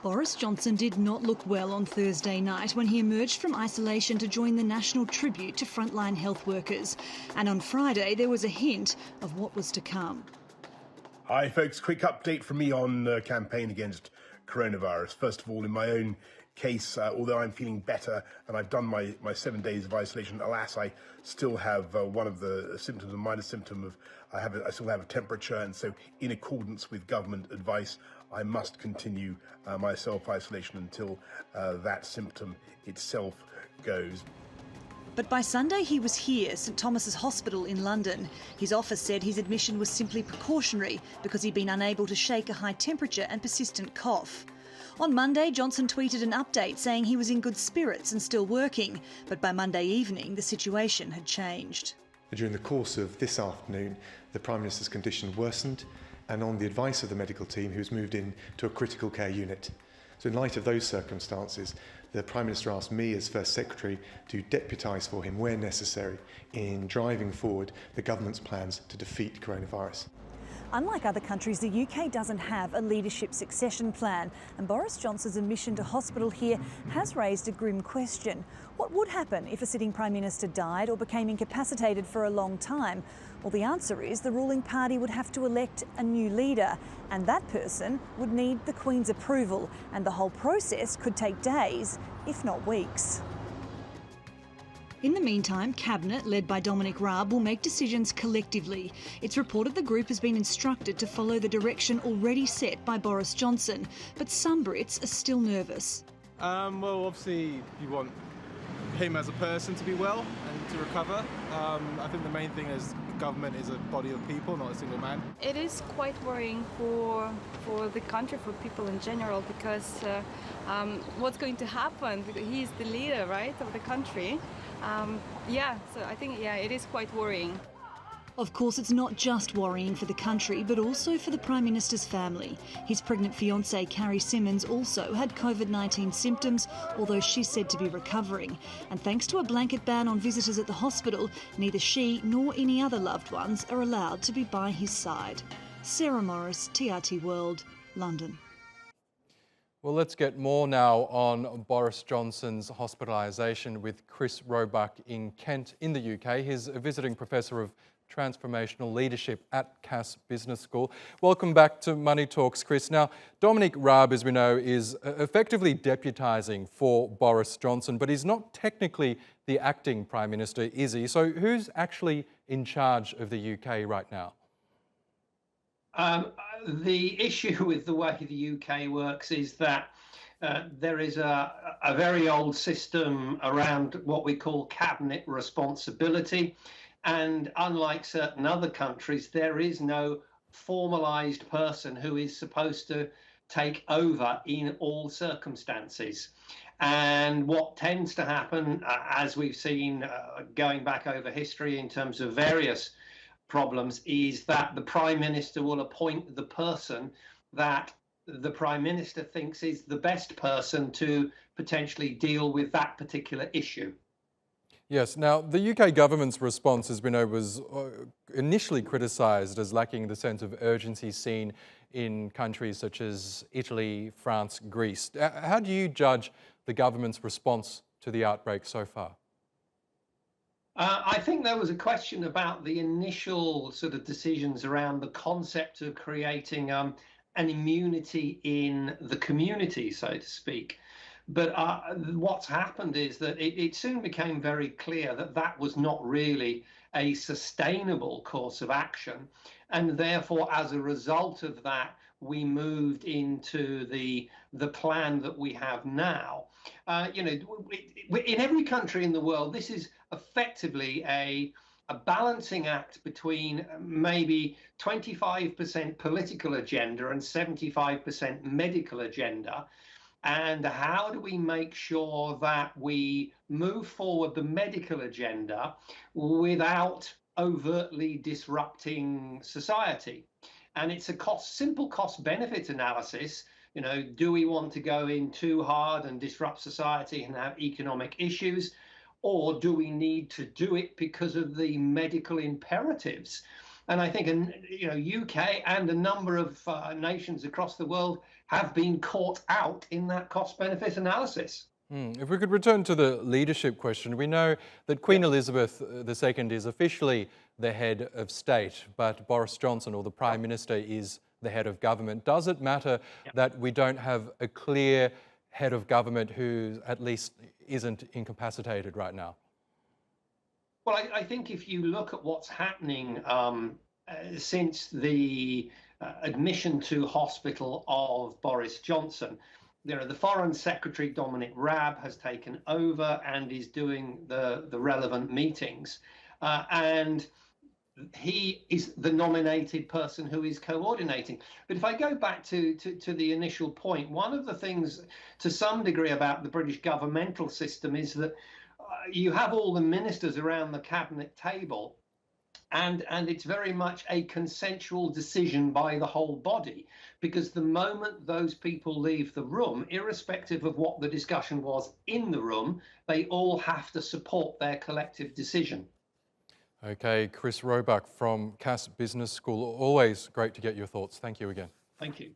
Boris Johnson did not look well on Thursday night when he emerged from isolation to join the national tribute to frontline health workers. And on Friday, there was a hint of what was to come. Hi folks, quick update from me on the campaign against coronavirus. First of all, in my own case, although I'm feeling better and I've done my 7 days of isolation, alas, I still have one of the symptoms, a minor symptom of I still have a temperature, and so in accordance with government advice, I must continue my self-isolation until that symptom itself goes. But by Sunday he was here, St Thomas's Hospital in London. His office said his admission was simply precautionary because he'd been unable to shake a high temperature and persistent cough. On Monday, Johnson tweeted an update saying he was in good spirits and still working, but by Monday evening the situation had changed. During the course of this afternoon, the Prime Minister's condition worsened, and on the advice of the medical team, he was moved in to a critical care unit. So in light of those circumstances, the Prime Minister asked me as First Secretary to deputise for him where necessary in driving forward the government's plans to defeat coronavirus. Unlike other countries, the UK doesn't have a leadership succession plan, and Boris Johnson's admission to hospital here has raised a grim question. What would happen if a sitting Prime Minister died or became incapacitated for a long time? Well, the answer is the ruling party would have to elect a new leader, and that person would need the Queen's approval, and the whole process could take days, if not weeks. In the meantime, Cabinet, led by Dominic Raab, will make decisions collectively. It's reported the group has been instructed to follow the direction already set by Boris Johnson, but some Brits are still nervous. Well, obviously you want him as a person to be well and to recover. I think the main thing is government is a body of people, not a single man. It is quite worrying for the country, for people in general, because what's going to happen? Because he's the leader, right, of the country. So I think, it is quite worrying. Of course, it's not just worrying for the country, but also for the Prime Minister's family. His pregnant fiancée, Carrie Symonds, also had COVID-19 symptoms, although she's said to be recovering. And thanks to a blanket ban on visitors at the hospital, neither she nor any other loved ones are allowed to be by his side. Sarah Morice, TRT World, London. Well, let's get more now on Boris Johnson's hospitalisation with Chris Roebuck in Kent in the UK. He's a visiting professor of Transformational Leadership at Cass Business School. Welcome back to Money Talks, Chris. Now, Dominic Raab, as we know, is effectively deputising for Boris Johnson, but he's not technically the acting Prime Minister, is he? So who's actually in charge of the UK right now? The issue with the way the UK works is that there is a very old system around what we call cabinet responsibility. And unlike certain other countries, there is no formalised person who is supposed to take over in all circumstances. And what tends to happen, as we've seen going back over history in terms of various problems, is that the Prime Minister will appoint the person that the Prime Minister thinks is the best person to potentially deal with that particular issue. Yes. Now, the UK government's response, as we know, was initially criticised as lacking the sense of urgency seen in countries such as Italy, France, Greece. How do you judge the government's response to the outbreak so far? I think there was a question about the initial sort of decisions around the concept of creating an immunity in the community, so to speak. But what's happened is that it soon became very clear that that was not really a sustainable course of action. And therefore, as a result of that, we moved into the plan that we have now. In every country in the world, this is effectively a balancing act between maybe 25% political agenda and 75% medical agenda. And how do we make sure that we move forward the medical agenda without overtly disrupting society? And it's a simple cost-benefit analysis. Do we want to go in too hard and disrupt society and have economic issues? Or do we need to do it because of the medical imperatives? And I think, UK and a number of nations across the world have been caught out in that cost-benefit analysis. If we could return to the leadership question, we know that Queen Elizabeth II is officially the head of state, but Boris Johnson, or the Prime Minister, is the head of government. Does it matter that we don't have a clear head of government who at least isn't incapacitated right now? Well, I think if you look at what's happening since the admission to hospital of Boris Johnson, the Foreign Secretary, Dominic Raab, has taken over and is doing the relevant meetings. And he is the nominated person who is coordinating. But if I go back to the initial point, one of the things to some degree about the British governmental system is that you have all the ministers around the cabinet table, and it's very much a consensual decision by the whole body, because the moment those people leave the room, irrespective of what the discussion was in the room, they all have to support their collective decision. Okay, Chris Roebuck from Cass Business School. Always great to get your thoughts. Thank you again. Thank you.